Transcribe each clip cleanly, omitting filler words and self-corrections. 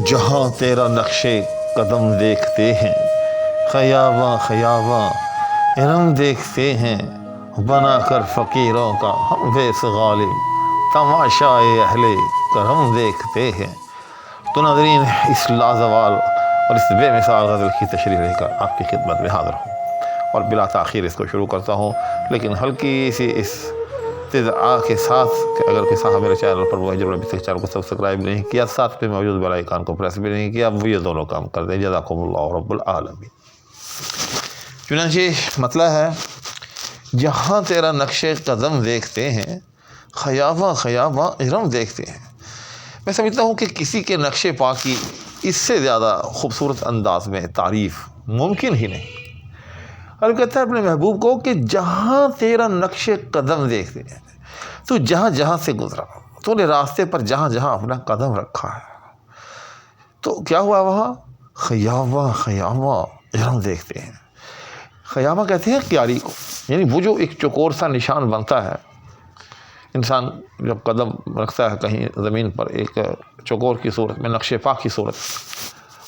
جہاں تیرا نقش قدم دیکھتے ہیں، خیاباں خیاباں ارم دیکھتے ہیں، بنا کر فقیروں کا ہم ویس غالب تماشائے اہل کرم دیکھتے ہیں۔ تو ناظرین، اس لازوال اور اس بے مثال غزل کی تشریح لے کر آپ کی خدمت میں حاضر ہوں، اور بلا تاخیر اس کو شروع کرتا ہوں، لیکن ہلکی سی اس استدعاء کے ساتھ کہ اگر کوئی صاحب میرے چینل پر موجود ابھی تک چینل کو سبسکرائب نہیں کیا، ساتھ پہ موجود بیل آئیکن کو پریس بھی نہیں کیا، وہ یہ دونوں کام کر دیں۔ جزاکم اللہ رب العالمین۔ چنانچہ مطلب ہے، جہاں تیرا نقش قدم دیکھتے ہیں، خیاباں خیاباں ارم دیکھتے ہیں۔ میں سمجھتا ہوں کہ کسی کے نقش پا کی اس سے زیادہ خوبصورت انداز میں تعریف ممکن ہی نہیں۔ اور کہتا ہے اپنے محبوب کو کہ جہاں تیرا نقش قدم دیکھتے ہیں، تو جہاں جہاں سے گزرا، تو نے راستے پر جہاں جہاں اپنا قدم رکھا ہے، تو کیا ہوا وہاں؟ خیاباں خیاباں ارم دیکھتے ہیں۔ خیاباں کہتے ہیں کیاری کو، یعنی وہ جو ایک چوکور سا نشان بنتا ہے، انسان جب قدم رکھتا ہے کہیں زمین پر ایک چوکور کی صورت میں، نقش پا کی صورت میں،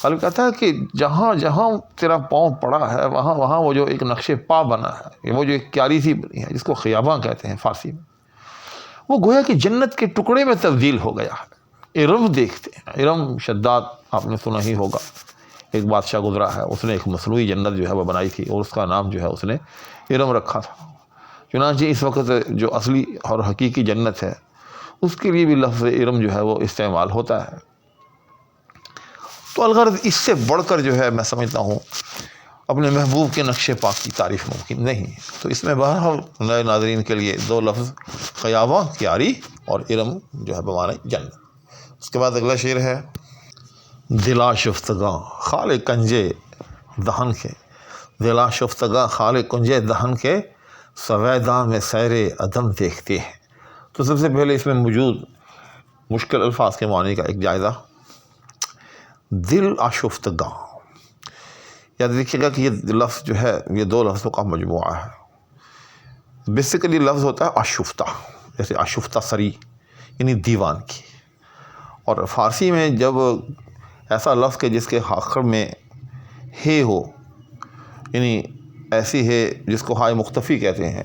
اور کہتا ہے کہ جہاں جہاں تیرا پاؤں پڑا ہے، وہاں وہاں وہ جو ایک نقش پا بنا ہے، وہ جو ایک کیاری سی بنی ہے، جس کو خیاباں کہتے ہیں فارسی میں، وہ گویا کہ جنت کے ٹکڑے میں تبدیل ہو گیا ہے۔ ارم دیکھتے ہیں۔ ارم شداد آپ نے سنا ہی ہوگا، ایک بادشاہ گزرا ہے، اس نے ایک مصنوعی جنت جو ہے وہ بنائی تھی، اور اس کا نام جو ہے اس نے ارم رکھا تھا۔ چنانچہ اس وقت جو اصلی اور حقیقی جنت ہے، اس کے لیے بھی لفظ ارم جو ہے وہ استعمال ہوتا ہے۔ تو الغرض اس سے بڑھ کر جو ہے میں سمجھتا ہوں اپنے محبوب کے نقش پا کی تعریف ممکن نہیں۔ تو اس میں بہرحال نئے ناظرین کے لیے دو لفظ، خیاباں کیاری اور ارم جو ہے بمعنی جنت۔ اس کے بعد اگلا شعر ہے، دلا شفتگاں خال کنجے دہن کے، دلا شفتگاں خال کنجے دہن کے، سویداں میں سیر عدم دیکھتے ہیں۔ تو سب سے پہلے اس میں موجود مشکل الفاظ کے معنی کا ایک جائزہ۔ دل آشفتگاں، یاد رکھیے گا کہ یہ لفظ جو ہے یہ دو لفظوں کا مجموعہ ہے۔ بیسیکلی لفظ ہوتا ہے آشفتہ، جیسے آشفتہ سری یعنی دیوان کی، اور فارسی میں جب ایسا لفظ کہ جس کے آخر میں ہے ہو، یعنی ایسی ہے جس کو ہائے مختفی کہتے ہیں،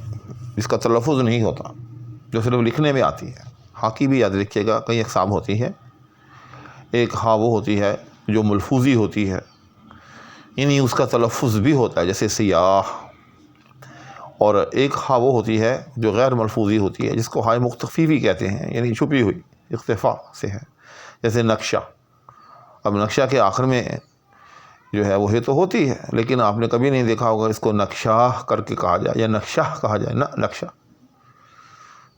جس کا تلفظ نہیں ہوتا، جو صرف لکھنے میں آتی ہے۔ ہاں کی بھی یاد رکھیے گا کئی اقسام ہوتی ہیں۔ ایک ہاں وہ ہوتی ہے جو ملفوظی ہوتی ہے، یعنی اس کا تلفظ بھی ہوتا ہے، جیسے سیاح، اور ایک ہاں وہ ہوتی ہے جو غیر ملفوظی ہوتی ہے، جس کو ہائے مختفی بھی کہتے ہیں، یعنی چھپی ہوئی اختفاء سے ہے، جیسے نقشہ۔ اب نقشہ کے آخر میں جو ہے وہ ہے تو ہوتی ہے، لیکن آپ نے کبھی نہیں دیکھا ہوگا اس کو نقشہ کر کے کہا جائے یا نقشہ کہا جائے، نہ نقشہ،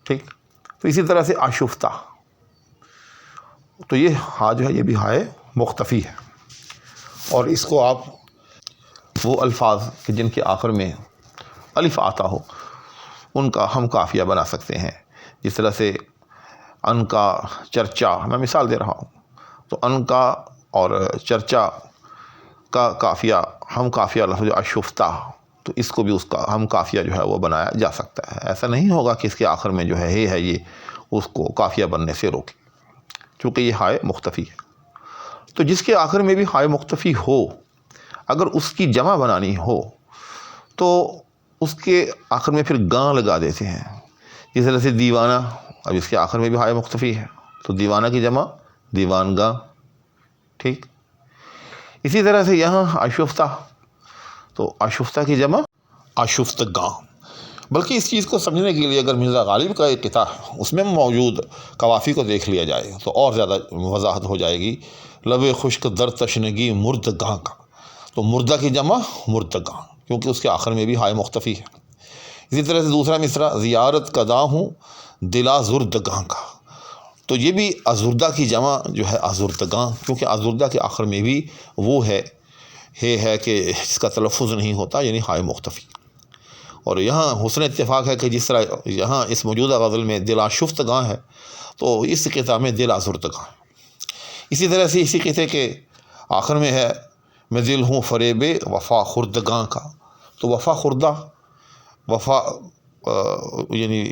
ٹھیک۔ تو اسی طرح سے آشفتہ، تو یہ ہا جو ہے یہ بھی ہائے مختفی ہے، اور اس کو آپ وہ الفاظ کہ جن کے آخر میں الف آتا ہو ان کا ہم قافیہ بنا سکتے ہیں۔ جس طرح سے ان کا چرچا، میں مثال دے رہا ہوں، تو ان کا اور چرچا کا قافیہ ہم قافیہ لفظ آشفتہ، تو اس کو بھی اس کا ہم قافیہ جو ہے وہ بنایا جا سکتا ہے۔ ایسا نہیں ہوگا کہ اس کے آخر میں جو ہے یہ اس کو قافیہ بننے سے روکے، چونکہ یہ ہائے مختفی ہے۔ تو جس کے آخر میں بھی ہائے مختفی ہو، اگر اس کی جمع بنانی ہو تو اس کے آخر میں پھر گاں لگا دیتے ہیں۔ جس طرح سے دیوانہ، اب اس کے آخر میں بھی ہائے مختفی ہے، تو دیوانہ کی جمع دیوان گاں، ٹھیک۔ اسی طرح سے یہاں آشفتہ، تو آشفتہ کی جمع آشفتگاں۔ بلکہ اس چیز کو سمجھنے کے لیے اگر مرزا غالب کا ایک کتاب اس میں موجود قوافی کو دیکھ لیا جائے تو اور زیادہ وضاحت ہو جائے گی۔ لب خشک در تشنگی مردگاں کا، تو مردہ کی جمع مردگاں، کیونکہ اس کے آخر میں بھی ہائے مختفی ہے۔ اسی طرح سے دوسرا مصرع، زیارت کدا ہوں دلا زردگاں کا، تو یہ بھی آزردہ کی جمع جو ہے آزردگاں، کیونکہ آزردہ کے آخر میں بھی وہ ہے کہ جس کا تلفظ نہیں ہوتا، یعنی ہائے مختفی۔ اور یہاں حسن اتفاق ہے کہ جس طرح یہاں اس موجودہ غزل میں دل آشفتگاں ہے، تو اس قطعہ میں دل آزردگاں۔ اسی طرح سے اسی قطعے کے آخر میں ہے، میں دل ہوں فریب وفا خوردگاں کا، تو وفا خوردہ، وفا یعنی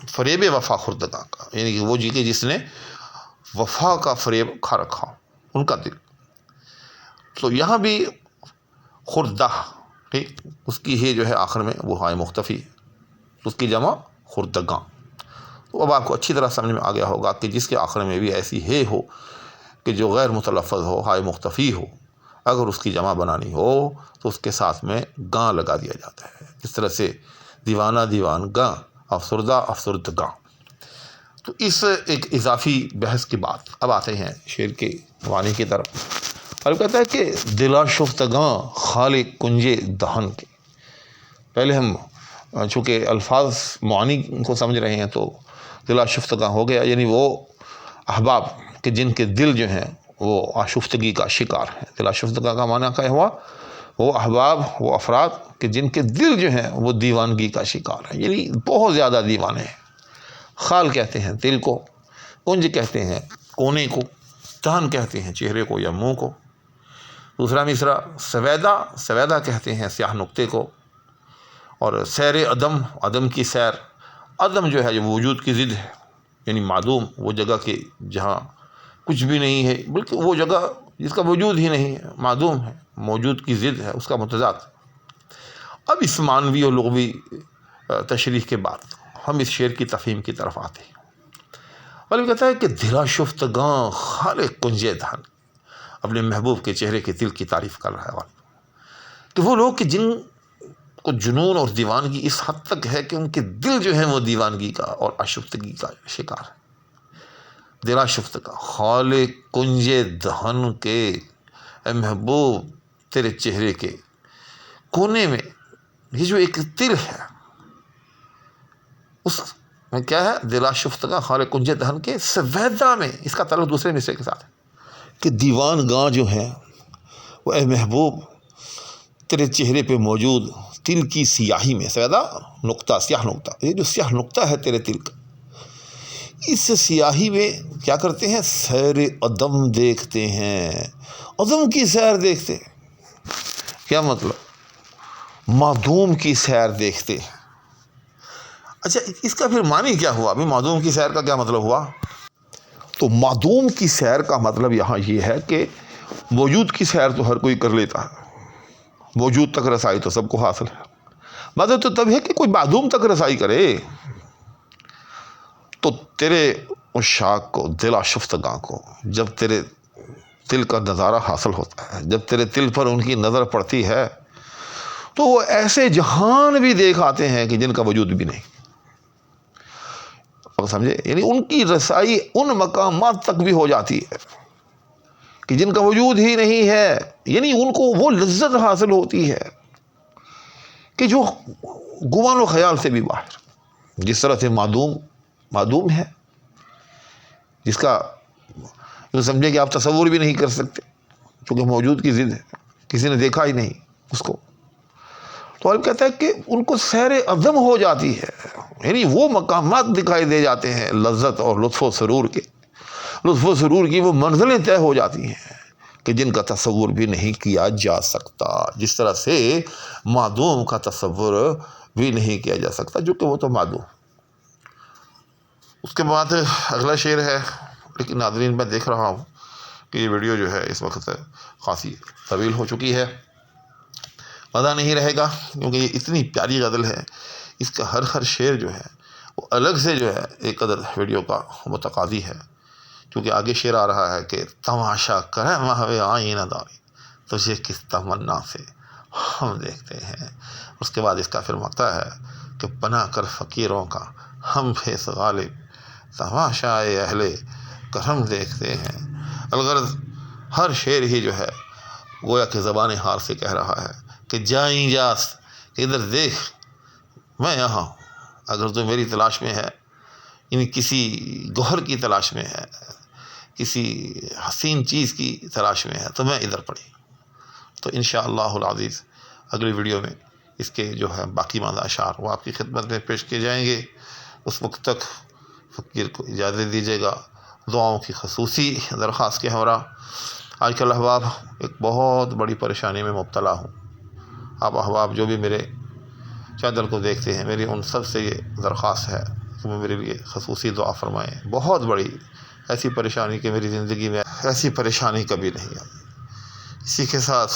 فریب وفا خوردگاں کا، یعنی کہ وہ جی کے جس نے وفا کا فریب کھا رکھا، ان کا دل. تو یہاں بھی خردہ، ٹھیک، اس کی ہی جو ہے آخر میں وہ ہائے مختفی، اس کی جمع خردگاں. تو اب آپ کو اچھی طرح سمجھ میں آ گیا ہوگا کہ جس کے آخر میں بھی ایسی ہے ہو کہ جو غیر متلفظ ہو، ہائے مختفی ہو، اگر اس کی جمع بنانی ہو تو اس کے ساتھ میں گاں لگا دیا جاتا ہے. جس طرح سے دیوانہ دیوان گاں، افسردہ افسردگاں. تو اس ایک اضافی بحث کے بعد اب آتے ہیں شعر کے معنی کی طرف. اور کہتا ہے کہ دلا شفتگاں خال کنجے دہن کے. پہلے ہم چونکہ الفاظ معانی کو سمجھ رہے ہیں تو دلا شفتگاں ہو گیا، یعنی وہ احباب کہ جن کے دل جو ہیں وہ آشفتگی کا شکار ہیں. دلا شفتگاں کا معنی کیا ہوا؟ وہ احباب، وہ افراد کہ جن کے دل جو ہیں وہ دیوانگی کا شکار ہیں، یعنی بہت زیادہ دیوانے ہیں. خال کہتے ہیں دل کو، کنج کہتے ہیں کونے کو، دہن کہتے ہیں چہرے کو یا منہ کو. دوسرا مصرع سویدہ، سویدہ کہتے ہیں سیاہ نقطے کو. اور سیر عدم، عدم کی سیر. عدم جو ہے جو وجود کی ضد ہے، یعنی معدوم، وہ جگہ کہ جہاں کچھ بھی نہیں ہے، بلکہ وہ جگہ جس کا وجود ہی نہیں ہے، معدوم ہے، موجود کی ضد ہے، اس کا متضاد. اب اس معنوی اور لغوی تشریح کے بعد ہم اس شعر کی تفہیم کی طرف آتے ہیں. اور کہتا ہے کہ دلا شفتگاں خال کنجے دہن. اپنے محبوب کے چہرے کے دل کی تعریف کر رہا ہے کہ وہ لوگ کہ جن کو جنون اور دیوانگی اس حد تک ہے کہ ان کے دل جو ہیں وہ دیوانگی کا اور آشفتگی کا شکار ہے. دلا شفتگاں خال کنجے دہن کے، اے محبوب تیرے چہرے کے کونے میں یہ جو ایک دل ہے، اس میں کیا ہے؟ دلا شفتگاں خال کنجے دہن کے سویدہ میں. اس کا تعلق دوسرے مصرعے کے ساتھ ہے کہ دیوان گاں جو ہیں وہ اے محبوب تیرے چہرے پہ موجود دل کی سیاہی میں. سویدہ نقطہ، سیاہ نقطہ، یہ جو سیاہ نقطہ ہے تیرے دل کا، اس سیاہی میں کیا کرتے ہیں؟ سیر عدم دیکھتے ہیں، عدم کی سیر دیکھتے ہیں. کیا مطلب؟ معدوم کی سیر دیکھتے ہیں. اچھا، اس کا پھر معنی کیا ہوا؟ ابھی معدوم کی سیر کا کیا مطلب ہوا؟ تو معدوم کی سیر کا مطلب یہاں یہ ہے کہ موجود کی سیر تو ہر کوئی کر لیتا ہے، موجود تک رسائی تو سب کو حاصل ہے. مطلب تو تب ہے کہ کوئی معدوم تک رسائی کرے. تو تیرے عشاق کو، دلا شفتگاں کو، جب تیرے دل کا نظارہ حاصل ہوتا ہے، جب تیرے دل پر ان کی نظر پڑتی ہے تو وہ ایسے جہان بھی دیکھ آتے ہیں کہ جن کا وجود بھی نہیں. اور سمجھے، یعنی ان کی رسائی ان مقامات تک بھی ہو جاتی ہے کہ جن کا وجود ہی نہیں ہے. یعنی ان کو وہ لذت حاصل ہوتی ہے کہ جو گمان و خیال سے بھی باہر. جس طرح سے معدوم ہے، جس کا سمجھے کہ آپ تصور بھی نہیں کر سکتے کیونکہ موجود کی ضد ہے، کسی نے دیکھا ہی نہیں اس کو. تو آپ کہتا ہے کہ ان کو سیر عدم ہو جاتی ہے، یعنی وہ مقامات دکھائی دے جاتے ہیں لذت اور لطف و سرور کے. لطف و سرور کی وہ منزلیں طے ہو جاتی ہیں کہ جن کا تصور بھی نہیں کیا جا سکتا. جس طرح سے معدوم کا تصور بھی نہیں کیا جا سکتا، جو کہ وہ تو معدوم. اس کے بعد اگلا شعر ہے، لیکن ناظرین میں دیکھ رہا ہوں کہ یہ ویڈیو جو ہے اس وقت خاصی طویل ہو چکی ہے، مزہ نہیں رہے گا کیونکہ یہ اتنی پیاری غزل ہے. اس کا ہر شعر جو ہے وہ الگ سے جو ہے ایک قدر ویڈیو کا متقاضی ہے. کیونکہ آگے شعر آ رہا ہے کہ تماشا کرے محو آئینہ داری، تجھے کس تمنا سے ہم دیکھتے ہیں. اس کے بعد اس کا پھر مقطع ہے کہ پناہ کر فقیروں کا ہم فیض غالب، تماشائے اہل کرم دیکھتے ہیں. الغرض ہر شعر ہی جو ہے گویا کہ زبان حال سے کہہ رہا ہے کہ جائیں جاس، ادھر دیکھ، میں یہاں ہوں. اگر تو میری تلاش میں ہے، یعنی کسی گوہر کی تلاش میں ہے، کسی حسین چیز کی تلاش میں ہے، تو میں ادھر پڑی. تو انشاءاللہ العزیز اگلی ویڈیو میں اس کے جو ہے باقی ماندہ اشعار وہ آپ کی خدمت میں پیش کیے جائیں گے. اس وقت تک فقیر کو اجازت دیجیے گا دعاؤں کی خصوصی درخواست کے ہمراہ. آج کل احباب ایک بہت بڑی پریشانی میں مبتلا ہوں. آپ احباب جو بھی میرے چینل کو دیکھتے ہیں، میری ان سب سے یہ درخواست ہے وہ میرے لیے خصوصی دعا فرمائیں. بہت بڑی ایسی پریشانی کہ میری زندگی میں ایسی پریشانی کبھی نہیں آئی. اسی کے ساتھ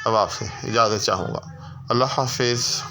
اب آپ سے اجازت چاہوں گا. اللہ حافظ.